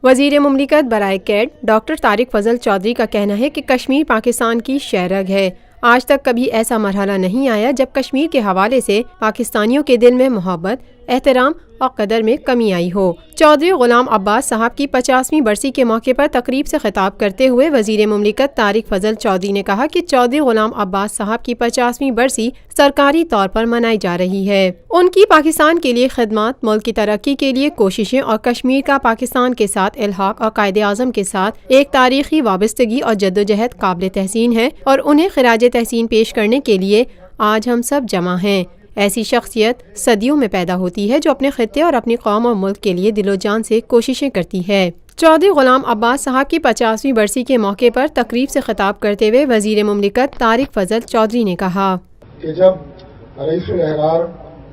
وزیر مملکت برائے کیڈ ڈاکٹر طارق فضل چودھری کا کہنا ہے کہ کشمیر پاکستان کی شہ رگ ہے۔ آج تک کبھی ایسا مرحلہ نہیں آیا جب کشمیر کے حوالے سے پاکستانیوں کے دل میں محبت، احترام اور قدر میں کمی آئی ہو۔ چودھری غلام عباس صاحب کی 50ویں برسی کے موقع پر تقریب سے خطاب کرتے ہوئے وزیر مملکت طارق فضل چودھری نے کہا کہ چودھری غلام عباس صاحب کی 50ویں برسی سرکاری طور پر منائی جا رہی ہے۔ ان کی پاکستان کے لیے خدمات، ملک کی ترقی کے لیے کوششیں اور کشمیر کا پاکستان کے ساتھ الحاق اور قائد اعظم کے ساتھ ایک تاریخی وابستگی اور جدوجہد قابل تحسین ہے اور انہیں خراج تحسین پیش کرنے کے لیے آج ہم سب جمع ہیں۔ ایسی شخصیت صدیوں میں پیدا ہوتی ہے جو اپنے خطے اور اپنی قوم اور ملک کے لیے دل و جان سے کوششیں کرتی ہے۔ چودھری غلام عباس صاحب کی 50ویں برسی کے موقع پر تقریب سے خطاب کرتے ہوئے وزیر مملکت طارق فضل چودھری نے کہا کہ جب رئیس الاحرار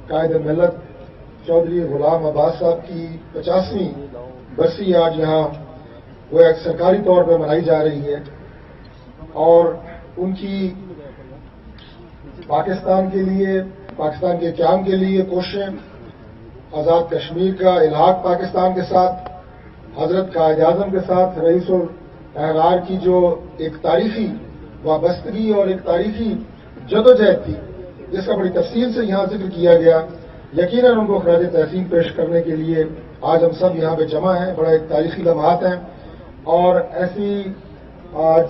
قائد ملت چودھری غلام عباس صاحب کی 50ویں برسی آج یہاں وہ ایک سرکاری طور پر منائی جا رہی ہے اور ان کی پاکستان کے لیے، پاکستان کے قیام کے لیے کوششیں، آزاد کشمیر کا الحاق پاکستان کے ساتھ، حضرت قائد اعظم کے ساتھ رئیس الاحرار کی جو ایک تاریخی وابستگی اور ایک تاریخی جدوجہد تھی جس کا بڑی تفصیل سے یہاں ذکر کیا گیا، یقیناً ان کو خراج تحسین پیش کرنے کے لیے آج ہم سب یہاں پہ جمع ہیں۔ بڑا ایک تاریخی لمحات ہیں اور ایسی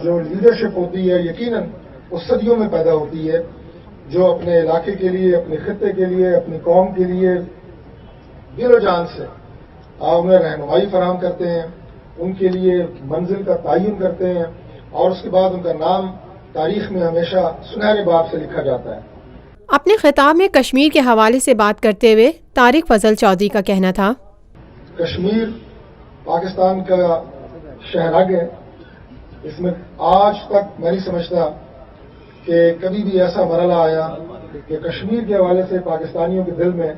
جو لیڈرشپ ہوتی ہے یقیناً اس صدیوں میں پیدا ہوتی ہے جو اپنے علاقے کے لیے، اپنے خطے کے لیے، اپنی قوم کے لیے دل و جان سے انہیں رہنمائی فراہم کرتے ہیں، ان کے لیے منزل کا تعین کرتے ہیں اور اس کے بعد ان کا نام تاریخ میں ہمیشہ سنہرے باب سے لکھا جاتا ہے۔ اپنے خطاب میں کشمیر کے حوالے سے بات کرتے ہوئے طارق فضل چودھری کا کہنا تھا کشمیر پاکستان کا شہ رگ ہے۔ اس میں آج تک میں نہیں سمجھتا کہ کبھی بھی ایسا مرحلہ آیا کہ کشمیر کے حوالے سے پاکستانیوں کے دل میں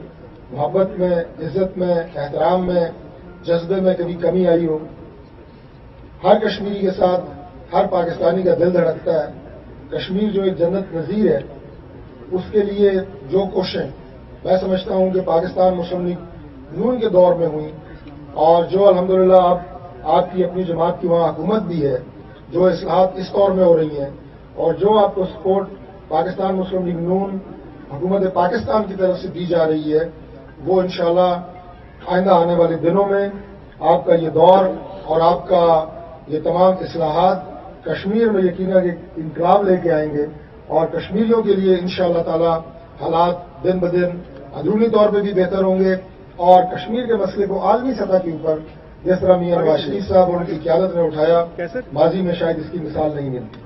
محبت میں، عزت میں، احترام میں، جذبے میں کبھی کمی آئی ہو۔ ہر کشمیری کے ساتھ ہر پاکستانی کا دل دھڑکتا ہے۔ کشمیر جو ایک جنت نظیر ہے اس کے لیے جو کوششیں میں سمجھتا ہوں کہ پاکستان مسلم لیگ نون کے دور میں ہوئی اور جو الحمدللہ آپ کی اپنی جماعت کی وہاں حکومت بھی ہے، جو اصلاحات اس دور میں ہو رہی ہیں اور جو آپ کو سپورٹ پاکستان مسلم لیگ نون حکومت پاکستان کی طرف سے دی جا رہی ہے، وہ انشاءاللہ آئندہ آنے والے دنوں میں آپ کا یہ دور اور آپ کا یہ تمام اصلاحات کشمیر میں یقیناً ایک انقلاب لے کے آئیں گے اور کشمیریوں کے لیے انشاءاللہ تعالی حالات دن بدن اندرونی طور پہ بھی بہتر ہوں گے اور کشمیر کے مسئلے کو عالمی سطح کے اوپر جس طرح میاں نواز شریف صاحب اور ان کی قیادت نے اٹھایا، ماضی میں شاید اس کی مثال نہیں ملتی۔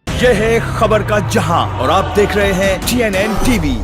یہ ہے خبر کا جہاں اور آپ دیکھ رہے ہیں TNN TV۔